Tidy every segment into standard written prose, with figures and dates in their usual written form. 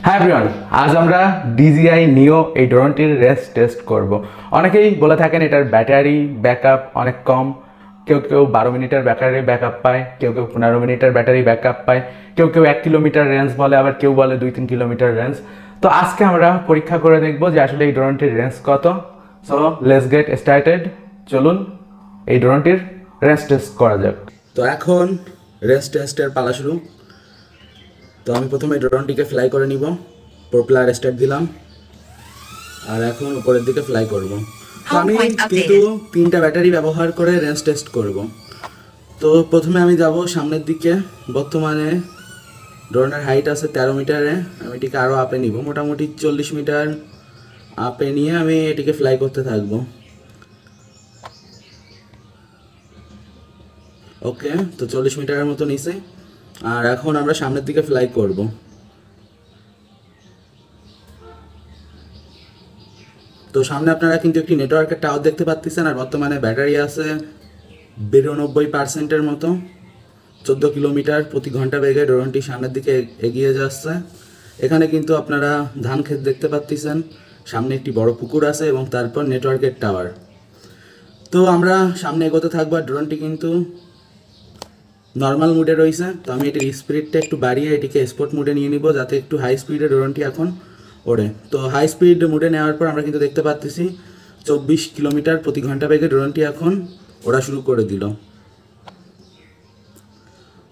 হ্যাঁ এভরিওয়ান, আজ আমরা DJI Neo এই ড্রোনটির রেস টেস্ট করব। অনেকেই বলে থাকেন এটার ব্যাটারি ব্যাকআপ অনেক কম। কেউ কেউ 12 মিনিটের ব্যাটারি ব্যাকআপ পায়, কেউ কেউ 15 মিনিটের ব্যাটারি ব্যাকআপ পায়, কেউ কেউ 1 কিলোমিটার রেঞ্জ বলে, আবার কেউ বলে 2-3 কিলোমিটার রেঞ্জ। তো আজকে আমরা পরীক্ষা করে দেখব যে আসলে এই ড্রোনটির রেঞ্জ কত। So let's get started. চলুন এই ড্রোনটির রেস টেস্ট করা যাক। তো এখন রেস টেস্টের পালা শুরু। তো আমি প্রথমে ড্রোনটিকে ফ্লাই করে নিব, প্রোপেলার স্টার্ট দিলাম, আর এখন উপরের দিকে ফ্লাই করব। তো আমি কিন্তু 3টা ব্যাটারি ব্যবহার করে রেঞ্জ টেস্ট করব। তো প্রথমে আমি যাব সামনের দিকে। বর্তমানে ড্রোনের হাইট আছে 13 মিটারে, আমি এটিকে আরও আপে নিব, মোটামুটি 40 মিটার আপে নিয়ে আমি এটিকে ফ্লাই করতে থাকব। ওকে, তো 40 মিটারের মতো নিচে, আর এখন আমরা সামনের দিকে ফ্লাই করব। তো সামনে আপনারা কিন্তু একটি নেটওয়ার্কের টাওয়ার দেখতে পাচ্ছেন, আর বর্তমানে ব্যাটারি আছে 92% মতো। 14 কিলোমিটার প্রতি ঘন্টা বেগে ড্রোনটি সামনের দিকে এগিয়ে যাচ্ছে। এখানে কিন্তু আপনারা ধান ক্ষেত দেখতে পাচ্ছেন, সামনে একটি বড় পুকুর আছে এবং তারপর নেটওয়ার্কের টাওয়ার। তো আমরা সামনে এগোতে থাকবো। ড্রোনটি কিন্তু নর্মাল মুডে রয়েছে। তো আমি এটির স্পিডটা একটু বাড়িয়ে এটিকে স্পোর্ট মুডে নিয়ে নিব, যাতে একটু হাই স্পিডে ড্রোনটি এখন ওড়ে। তো হাই স্পিড মুডে নেওয়ার পর আমরা কিন্তু দেখতে পাচ্ছি 24 কিলোমিটার প্রতি ঘন্টা বেগে ড্রোনটি এখন ওড়া শুরু করে দিল।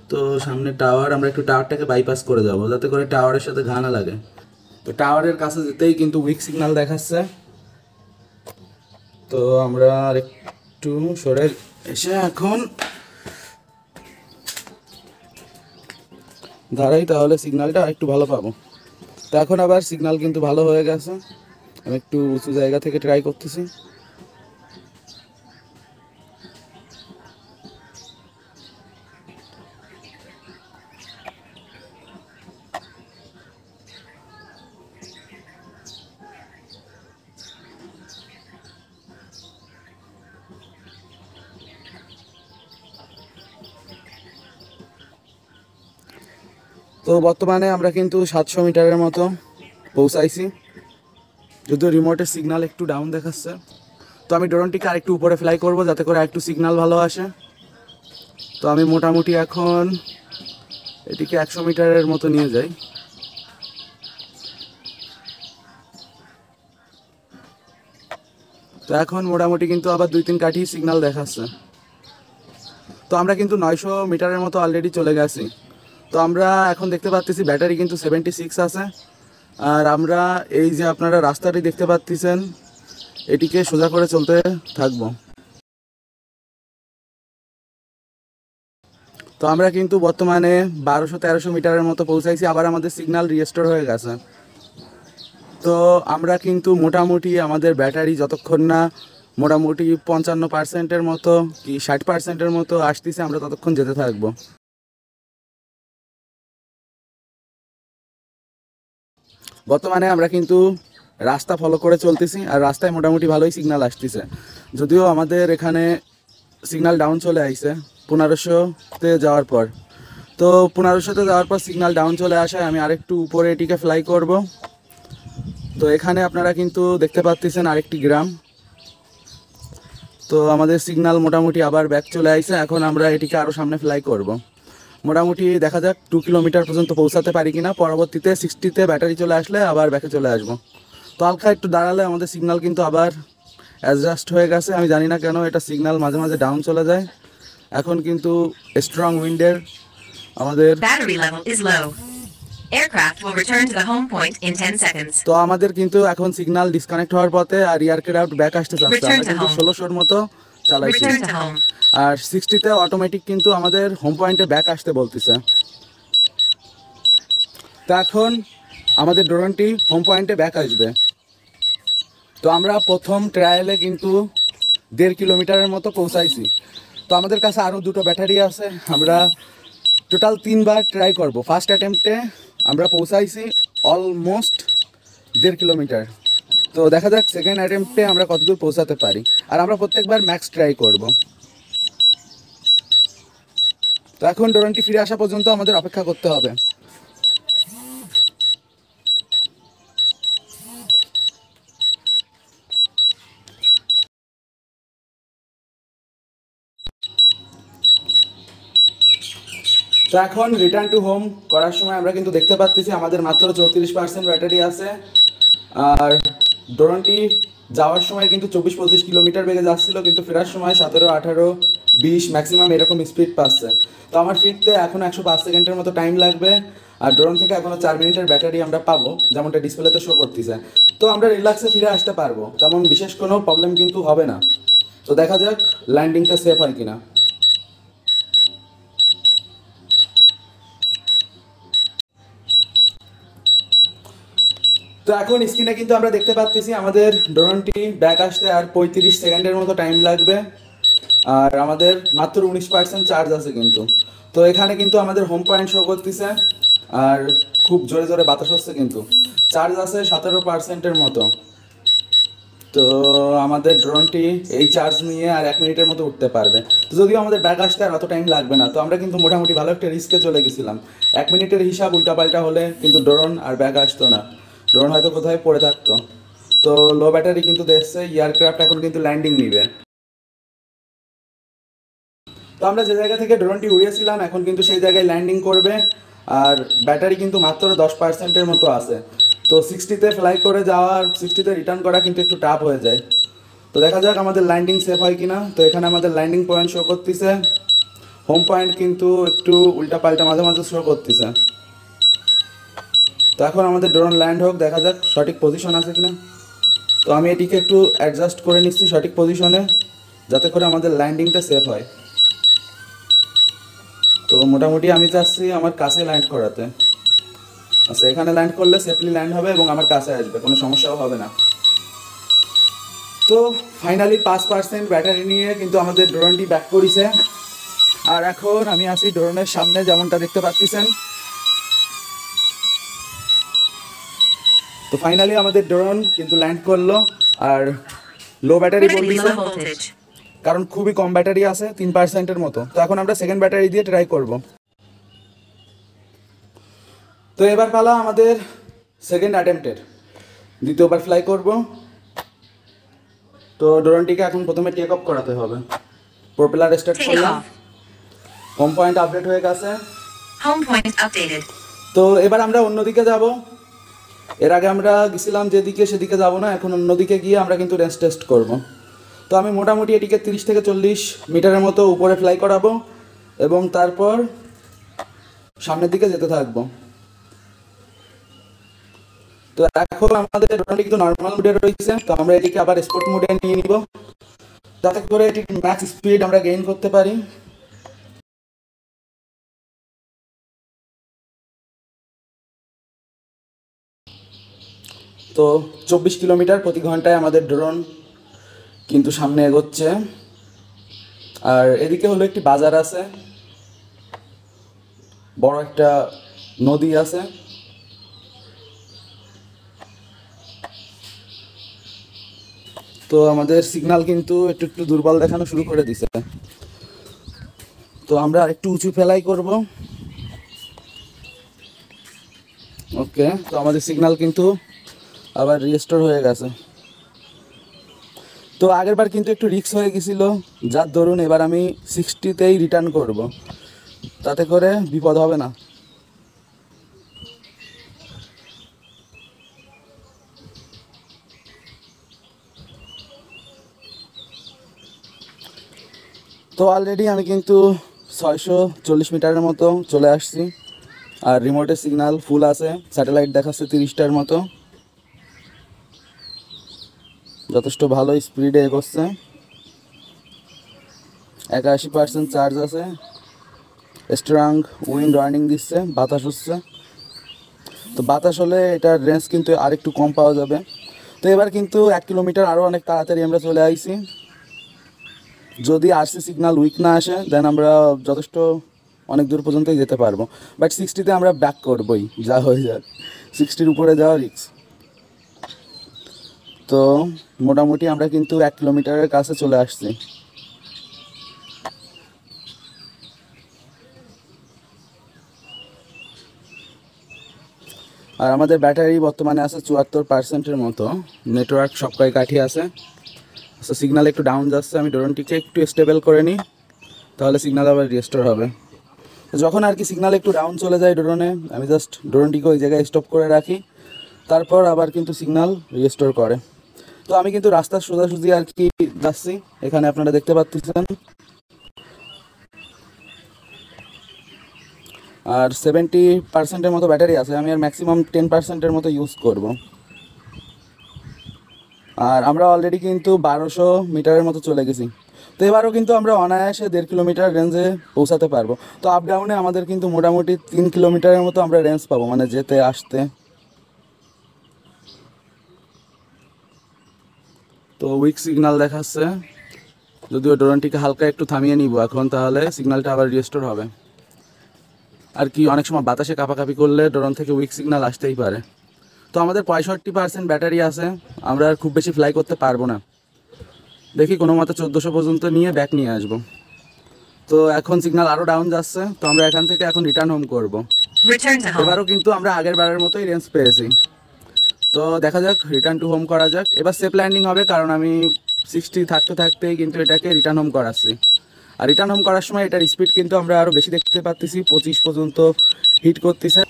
তো সামনে টাওয়ার, আমরা একটু টাওয়ারটাকে বাইপাস করে যাব যাতে করে টাওয়ারের সাথে ঘা না লাগে। তো টাওয়ারের কাছে যেতেই কিন্তু উইক সিগন্যাল দেখাচ্ছে। তো আমরা আর একটু সরে এসে এখন দাঁড়াই, তাহলে সিগন্যালটা একটু ভালো পাবো। তো এখন আবার সিগন্যাল কিন্তু ভালো হয়ে গেছে। আমি একটু উঁচু জায়গা থেকে ট্রাই করতেছি। তো বর্তমানে আমরা কিন্তু 700 মিটারের মতো পৌঁছাইছি, যদিও রিমোটের সিগন্যাল একটু ডাউন দেখাচ্ছে। তো আমি ড্রোনটিকে আরেকটু উপরে ফ্লাই করব যাতে করে আরেকটু সিগন্যাল ভালো আসে। তো আমি মোটামুটি এখন এটিকে 100 মিটারের মতো নিয়ে যাই। তো এখন মোটামুটি কিন্তু আবার 2-3 কাঠি সিগন্যাল দেখাচ্ছে। তো আমরা কিন্তু 900 মিটারের মতো অলরেডি চলে গেছি। তো আমরা এখন দেখতে পাচ্ছি ব্যাটারি কিন্তু 76 আছে। আর আমরা এই যে আপনারা রাস্তাটি দেখতে পাচ্ছেন, এটিকে সোজা করে চলতে থাকবো। তো আমরা কিন্তু বর্তমানে 1200-1300 মিটারের মতো পৌঁছাইছি, আবার আমাদের সিগন্যাল রিস্টোর হয়ে গেছে। তো আমরা কিন্তু মোটামুটি আমাদের ব্যাটারি যতক্ষণ না মোটামুটি 55%-এর মতো কি 60%-এর মতো আসতেছে, আমরা ততক্ষণ যেতে থাকবো। বর্তমানে আমরা কিন্তু রাস্তা ফলো করে চলতেছি, আর রাস্তায় মোটামুটি ভালোই সিগন্যাল আসতেছে, যদিও আমাদের এখানে সিগন্যাল ডাউন চলে আসছে 1500-তে যাওয়ার পর। তো 1500-তে যাওয়ার পর সিগন্যাল ডাউন চলে আসায় আমি আরেকটু উপরে এটিকে ফ্লাই করব। তো এখানে আপনারা কিন্তু দেখতে পাচ্ছেন আরেকটি গ্রাম। তো আমাদের সিগন্যাল মোটামুটি আবার ব্যাক চলে আসছে। এখন আমরা এটিকে আরও সামনে ফ্লাই করব। মোটামুটি দেখা যাক 2 কিলোমিটার পর্যন্ত পৌঁছাতে পারি কিনা। পরবর্তীতে 60-তে ব্যাটারি চলে আসলে আবার ব্যাকে চলে আসবো। তো হালকা একটু দাঁড়ালে আমাদের সিগন্যাল কিন্তু আবার অ্যাডজাস্ট হয়ে গেছে। আমি জানি না কেন এটা সিগন্যাল মাঝে মাঝে ডাউন চলে যায়। এখন কিন্তু স্ট্রং উইন্ডের আমাদের তো আমাদের কিন্তু এখন সিগন্যাল ডিসকানেক্ট হওয়ার পথে, আর এয়ারক্রাফট ব্যাক আসতে চাচ্ছে। আমরা কিন্তু 1600-র মতো চালাইছি, আর 60-তে অটোমেটিক কিন্তু আমাদের হোম পয়েন্টে ব্যাক আসতে বলতেছে। তো এখন আমাদের ড্রোনটি হোম পয়েন্টে ব্যাক আসবে। তো আমরা প্রথম ট্রায়ালে কিন্তু 1.5 কিলোমিটারের মতো পৌঁছাইছি। তো আমাদের কাছে আরও 2টো ব্যাটারি আছে। আমরা টোটাল 3বার ট্রাই করব। ফার্স্ট অ্যাটেম্পটে আমরা পৌঁছাইছি অলমোস্ট 1.5 কিলোমিটার। তো দেখা যাক সেকেন্ড অ্যাটেম্পটে আমরা কতদূর পৌঁছাতে পারি, আর আমরা প্রত্যেকবার ম্যাক্স ট্রাই করব। তো এখন ড্রোনটি ফিরে আসা পর্যন্ত আমাদের অপেক্ষা করতে হবে। তো এখন রিটার্ন টু হোম করার সময় আমরা কিন্তু দেখতে পাচ্ছি আমাদের মাত্র 34% ব্যাটারি আছে। আর ড্রোনটি যাওয়ার সময় কিন্তু 24-25 কিলোমিটার বেগে যাচ্ছিল, কিন্তু ফেরার সময় 17, 18, 20 ম্যাক্সিমাম এরকম স্পিড পাচ্ছে। তো আমার ফিরতে এখন 105 সেকেন্ডের মতো টাইম লাগবে। আর ড্রোন থেকে এখনও 4 মিনিটের ব্যাটারি আমরা পাবো, যেমনটা ডিসপ্লেতে শো করতেছে। তো আমরা রিল্যাক্সে ফিরে আসতে পারবো, তেমন বিশেষ কোনো প্রবলেম কিন্তু হবে না। তো দেখা যাক ল্যান্ডিংটা সেফ হয় কিনা। তো এখন স্ক্রিনে কিন্তু আমরা দেখতে পাচ্ছি আমাদের ড্রোনটি ব্যাক আসতে আর 35 সেকেন্ডের মতো টাইম লাগবে। আর আমাদের মাত্র 19% চার্জ আছে কিন্তু। তো এখানে কিন্তু আমাদের হোম পয়েন্ট শো করতেছে আর খুব জোরে জোরে বাতাস হচ্ছে, কিন্তু চার্জ আছে 17%-এর মতো। তো আমাদের ড্রোনটি এই চার্জ নিয়ে আর 1 মিনিটের মতো উঠতে পারবে। তো যদিও আমাদের ব্যাক আসতে আর অত টাইম লাগবে না, তো আমরা কিন্তু মোটামুটি ভালো একটা রিস্কে চলে গেছিলাম। 1 মিনিটের হিসাব উল্টাপাল্টা হলে কিন্তু ড্রোন আর ব্যাক আসতো না, ড্রোন হয়তো কোথায় পড়ে থাকতো। তো লো ব্যাটারি কিন্তু দেখছে এয়ারক্রাফট এখন কিন্তু ল্যান্ডিং নিবে। তো আমরা যে জায়গা থেকে ড্রোনটি উড়িয়েছিলাম এখন কিন্তু সেই জায়গায় ল্যান্ডিং করবে। আর ব্যাটারি কিন্তু মাত্র 10%-এর মতো আছে। তো 60-তে ফ্লাই করে যাওয়া আর 60-তে রিটার্ন করা কিন্তু একটু টাফ হয়ে যায়। তো দেখা যাক আমাদের ল্যান্ডিং সেফ হয় কিনা। তো এখানে আমাদের ল্যান্ডিং পয়েন্ট শো করতেছে, হোম পয়েন্ট কিন্তু একটু উল্টাপাল্টা মাঝে মাঝে শো করতেছে। তো এখন আমাদের ড্রোন ল্যান্ড হোক, দেখা যাক সঠিক পজিশন আছে কিনা। তো আমি এটিকে একটু অ্যাডজাস্ট করে নিচ্ছি সঠিক পজিশনে, যাতে করে আমাদের ল্যান্ডিংটা সেফ হয়। তো মোটামুটি আমি চাচ্ছি আমার কাছে ল্যান্ড করাতে। আচ্ছা, এখানে ল্যান্ড করলে সেফলি ল্যান্ড হবে এবং আমার কাছে আসবে, কোনো সমস্যাও হবে না। তো ফাইনালি 5% ব্যাটারি নিয়ে কিন্তু আমাদের ড্রোনটি ব্যাক করেছে। আর এখন আমি আছি ড্রোনের সামনে, যেমনটা দেখতে পাচ্ছেন। তো ফাইনালি আমাদের ড্রোন কিন্তু ল্যান্ড করলো। আর লো ব্যাটারি বলতেছে, কারণ খুবই কম ব্যাটারি আছে, 3%-এর মতো। তো এখন আমরা সেকেন্ড ব্যাটারি দিয়ে ট্রাই করব। তো এবার পালা আমাদের সেকেন্ড অ্যাটেম্পটের, দ্বিতীয়বার ফ্লাই করব। তো ড্রোনটিকে এখন প্রথমে টেক অফ করাতে হবে। প্রপেলার স্টার্ট করলাম, হোম পয়েন্ট আপডেট হয়ে গেছে। তো এবার আমরা অন্যদিকে যাব। এর আগে আমরা গেছিলাম যেদিকে, সেদিকে যাব না, এখন অন্যদিকে গিয়ে আমরা কিন্তু রেঞ্জ টেস্ট করব। তো আমি মোটামুটি এটিকে 30 থেকে 40 মিটারের মতো উপরে ফ্লাই করাবো এবং তারপর সামনের দিকে যেতে থাকবো। তো এখন আমাদের ড্রোনটি কিন্তু নর্মাল মোডে রয়েছে, তো আমরা এটিকে আবার স্পোর্ট মোডে নিয়ে নিব, যাতে করে এটির ম্যাক্স স্পিড আমরা গেইন করতে পারি। তো 24 কিলোমিটার প্রতি ঘন্টায় আমাদের ড্রোন কিন্তু সামনে এগোচ্ছে। আর এদিকে হলো একটি বাজার আছে, বড় একটা নদী আছে। তো আমাদের সিগন্যাল কিন্তু একটু একটু দুর্বল দেখানো শুরু করে দিছে। তো আমরা একটু উঁচু ফেলাই করব। ওকে, তো আমাদের সিগন্যাল কিন্তু আবার রিস্টোর হয়ে গেছে। তো আগেরবার কিন্তু একটু রিস্ক হয়ে গেছিলো, যার দরুন এবার আমি 60-তেই রিটার্ন করব, তাতে করে বিপদ হবে না। তো অলরেডি আমি কিন্তু 640 মিটারের মতো চলে আসছি। আর রিমোটের সিগন্যাল ফুল আছে, স্যাটেলাইট দেখাচ্ছে 30টার মতো, যথেষ্ট ভালো স্পিডে এগোচ্ছে। 81% চার্জ আছে, স্ট্রং উইন্ড ওয়ার্নিং দিচ্ছে, বাতাস হচ্ছে। তো বাতাস হলে এটার রেঞ্জ কিন্তু আরেকটু কম পাওয়া যাবে। তো এবার কিন্তু 1 কিলোমিটার আরও অনেক তাড়াতাড়ি আমরা চলে আসছি। যদি আরসি সিগন্যাল উইক না আসে দেন আমরা যথেষ্ট অনেক দূর পর্যন্তই যেতে পারবো। বাট 60-তে আমরা ব্যাক করবই, যা হয়ে যাক। 60-র উপরে যাওয়া রিস্ক। তো মোটামুটি আমরা কিন্তু 1 কিলোমিটারের কাছে চলে আসছি। আর আমাদের ব্যাটারি বর্তমানে আছে 74%-এর মতো, নেটওয়ার্ক সব কয় কাঠি আছে। সো সিগন্যাল একটু ডাউন যাচ্ছে, আমি ড্রোনটিকে একটু স্টেবল করে নিই, তাহলে সিগন্যাল আবার রিস্টোর হবে। যখন আর কি সিগনাল একটু ডাউন চলে যায় ড্রোনে, আমি জাস্ট ড্রোনটিকে ওই জায়গায় স্টপ করে রাখি, তারপর আবার কিন্তু সিগনাল রিস্টোর করে। তো আমি কিন্তু রাস্তার সোজাসুজি আর কি যাচ্ছি, এখানে আপনারা দেখতে পাচ্ছেন। আর 70% মতো ব্যাটারি আছে, আমি আর ম্যাক্সিমাম 10% মতো ইউজ করব। আর আমরা অলরেডি কিন্তু 1200 মিটারের মতো চলে গেছি। তো এবারও কিন্তু আমরা অনায়াসে 1.5 কিলোমিটার রেঞ্জে পৌঁছাতে পারবো। তো আপ ডাউনে আমাদের কিন্তু মোটামুটি 3 কিলোমিটারের মতো আমরা রেঞ্জ পাবো, মানে যেতে আসতে। তো উইক সিগন্যাল দেখাচ্ছে, যদিও ড্রোনটিকে হালকা একটু থামিয়ে নিব এখন, তাহলে সিগন্যালটা আবার রিস্টোর হবে। আর কি অনেক সময় বাতাসে কাঁপাকাঁপি করলে ড্রোন থেকে উইক সিগন্যাল আসতেই পারে। তো আমাদের 65% ব্যাটারি আছে, আমরা আর খুব বেশি ফ্লাই করতে পারবো না। দেখি কোনো মতে 1400 পর্যন্ত নিয়ে ব্যাক নিয়ে আসবো। তো এখন সিগন্যাল আরও ডাউন যাচ্ছে, তো আমরা এখান থেকে এখন রিটার্ন হোম করবো। এবারও কিন্তু আমরা আগের বারের মতোই রেঞ্জ পেয়েছি। তো দেখা যাক, রিটার্ন টু হোম করা যাক। এবার সেফ ল্যান্ডিং হবে, কারণ আমি 60 থাকতে থাকতেই কিন্তু এটাকে রিটার্ন হোম করাচ্ছি। আর রিটার্ন হোম করার সময় এটার স্পিড কিন্তু আমরা আরও বেশি দেখতে পাচ্ছি, 25 পর্যন্ত হিট করতেছে।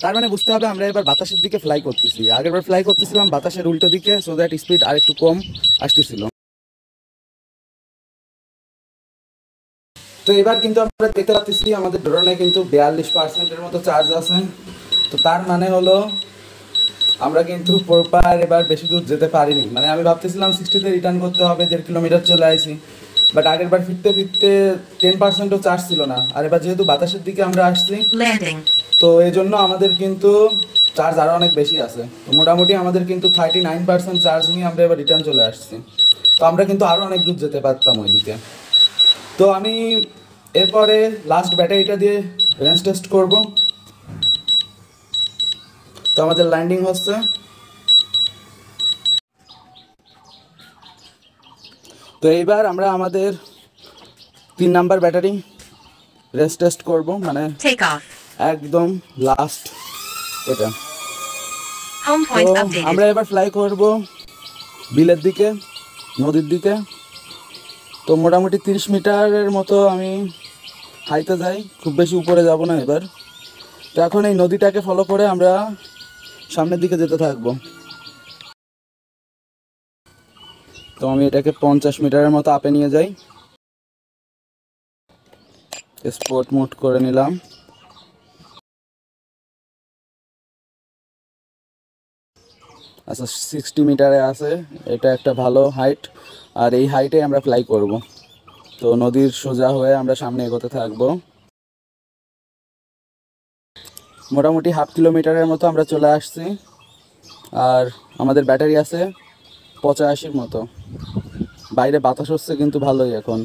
তার মানে বুঝতে হবে আমরা এবার বাতাসের দিকে ফ্লাই করতেছি। আগেরবার ফ্লাই করতেছিলাম বাতাসের উল্টো দিকে, সো দ্যাট স্পিড আরেকটু কম আসতেছিল। তো এবার কিন্তু আমরা দেখতে পাচ্ছি আমাদের ড্রোনে কিন্তু 42%-এর মতো চার্জ আছে। তো তার মানে হলো আমরা কিন্তু প্রপার এবার বেশি দূর যেতে পারিনি। মানে আমি ভাবতেছিলাম 60-তে রিটার্ন করতে হবে, 1.5 কিলোমিটার চলে আসি, বাট আগের বার ফিরতে ফিরতে 10%ও চার্জ ছিল না। আর এবার যেহেতু বাতাসের দিকে আমরা আসছি, তো এই জন্য আমাদের কিন্তু চার্জ আরও অনেক বেশি আছে। তো মোটামুটি আমাদের কিন্তু 39% চার্জ নিয়ে আমরা এবার রিটার্ন চলে আসছি। তো আমরা কিন্তু আরও অনেক দূর যেতে পারতাম ওইদিকে। তো আমি এরপরে লাস্ট ব্যাটারিটা দিয়ে রেঞ্জ টেস্ট করব। তো আমাদের ল্যান্ডিং হচ্ছে। তো এইবার আমরা আমাদের 3 নাম্বার ব্যাটারি রেঞ্জ টেস্ট করব, মানে একদম লাস্ট এটা। তো আমরা এবার ফ্লাই করব বিলের দিকে, নদীর দিকে। তো মোটামুটি 30 মিটারের মতো আমি হাইতে যাই, খুব বেশি উপরে যাব না এবার। তো এখন এই নদীটাকে ফলো করে আমরা সামনের দিকে যেতে থাকবো। তো আমি এটাকে 50 মিটারের মতো আপে নিয়ে যাই, স্পট মোড করে নিলাম। আচ্ছা, 60 মিটারে আছে, এটা একটা ভালো হাইট। আর এই হাইটে আমরা ফ্লাই করব। তো নদীর সোজা হয়ে আমরা সামনে এগোতে থাকবো। মোটামুটি 1/2 কিলোমিটারের মতো আমরা চলে আসছি। আর আমাদের ব্যাটারি আছে 85-র মতো। বাইরে বাতাস হচ্ছে কিন্তু ভালোই এখন,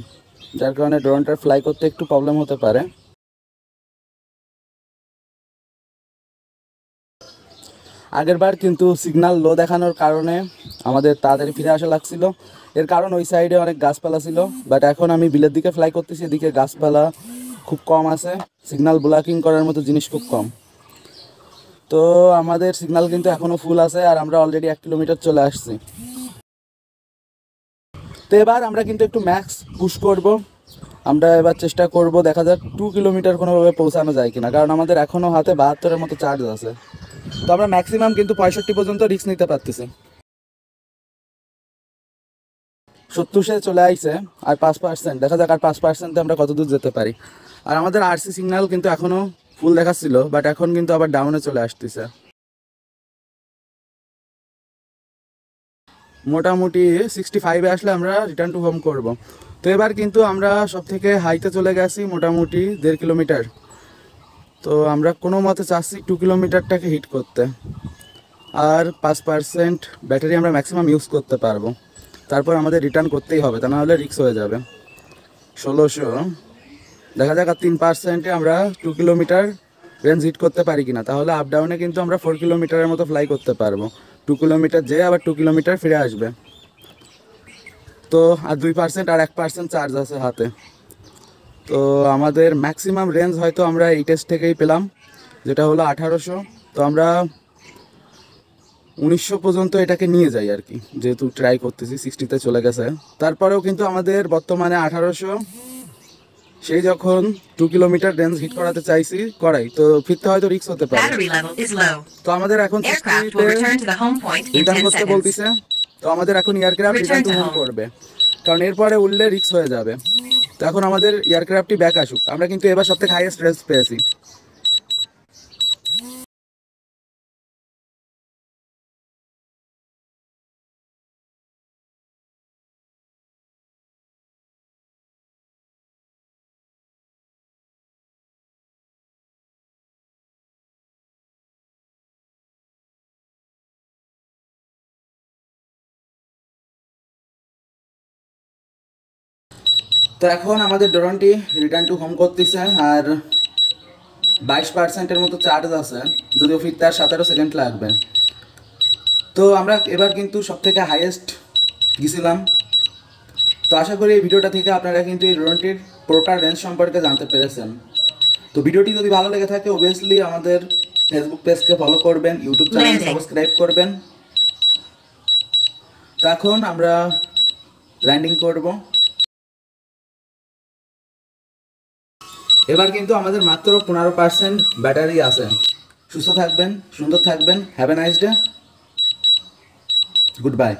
যার কারণে ড্রোনটার ফ্লাই করতে একটু প্রবলেম হতে পারে। আগেরবার কিন্তু সিগন্যাল লো দেখানোর কারণে আমাদের তাড়াতাড়ি ফিরে আসা লাগছিল। এর কারণ ওই সাইডে অনেক গাছপালা ছিল, বাট এখন আমি বিলের দিকে ফ্লাই করতেছি, এদিকে গাছপালা খুব কম আছে, সিগন্যাল ব্লকিং করার মতো জিনিস খুব কম। তো আমাদের সিগন্যাল কিন্তু এখনও ফুল আছে, আর আমরা অলরেডি 1 কিলোমিটার চলে আসছি। তো এবার আমরা কিন্তু একটু ম্যাক্স পুশ করব। আমরা এবার চেষ্টা করব, দেখা যাক 2 কিলোমিটার কোনোভাবে পৌঁছানো যায় কিনা, কারণ আমাদের এখনও হাতে 72-এর মতো চার্জ আছে। তো আমরা ম্যাক্সিমাম কিন্তু 65 পর্যন্ত রিস্ক নিতে পারতেছি। 70-এ চলে আইছে, আর 5%, দেখা যাক আর 5%-এ আমরা কত দূর যেতে পারি। আর আমাদের আরসি সিগন্যাল কিন্তু এখনও ফুল দেখাচ্ছিল, বাট এখন কিন্তু আবার ডাউনে চলে আসতেছে। মোটামুটি 65-এ আসলে আমরা রিটার্ন টু হোম করব। তো এবার কিন্তু আমরা সব থেকে হাইতে চলে গেছি, মোটামুটি 1.5 কিলোমিটার। তো আমরা কোনো মতে চাচ্ছি 2 কিলোমিটারটাকে হিট করতে। আর 5% ব্যাটারি আমরা ম্যাক্সিমাম ইউজ করতে পারবো, তারপর আমাদের রিটার্ন করতেই হবে, তা নাহলে রিস্ক হয়ে যাবে। 1600, দেখা যাক আর 3%-এ আমরা 2 কিলোমিটার রেঞ্জ হিট করতে পারি কিনা। তাহলে আপ ডাউনে কিন্তু আমরা 4 কিলোমিটারের মতো ফ্লাই করতে পারবো। 2 কিলোমিটার যেয়ে আবার 2 কিলোমিটার ফিরে আসবে। তো আর 2% আর 1% চার্জ আছে হাতে। তো আমাদের ম্যাক্সিমাম রেঞ্জ হয়তো আমরা এই টেস্ট থেকেই পেলাম, যেটা হলো 1800। তো আমরা 1900 পর্যন্ত এটাকে নিয়ে যাই আর কি, যেহেতু ট্রাই করতেছি। 60-তে চলে গেছে, তারপরেও কিন্তু আমাদের বর্তমানে 1800 সেই যখন 2 কিলোমিটার রেঞ্জ হিট করাতে চাইছি করাই, তো ফিরতে হয়তো রিস্ক হতে পারে। Battery level is low. তো আমাদের এখন Aircraft will return to the home point in return 10 করতে seconds. বলতিছে। তো আমাদের এখন aircraft Return return to to home home. করবে, কারণ এরপরে উঠলে রিস্ক হয়ে যাবে। তো এখন আমাদের এয়ারক্রাফটটি ব্যাক আসুক। আমরা কিন্তু এবার সবথেকে হাইয়েস্ট রেঞ্জ পেয়েছি। তো এখন আমাদের ড্রোনটি রিটার্ন টু হোম করতেছে, আর 22% মতো চার্জ আছে, যদিও ফিরতে আর 17 সেকেন্ড লাগবে। তো আমরা এবার কিন্তু সব থেকে হাইয়েস্ট গেছিলাম। তো আশা করি এই ভিডিওটা থেকে আপনারা কিন্তু এই ড্রোনটির প্রপার রেঞ্জ সম্পর্কে জানতে পেরেছেন। তো ভিডিওটি যদি ভালো লেগে থাকে অবভিয়াসলি আমাদের ফেসবুক পেজকে ফলো করবেন, ইউটিউব চ্যানেল সাবস্ক্রাইব করবেন। তো এখন আমরা ল্যান্ডিং করব। এবার কিন্তু আমাদের মাত্র 15% ব্যাটারি আছে। সুস্থ থাকবেন, সুন্দর থাকবেন। Have a nice day, good bye.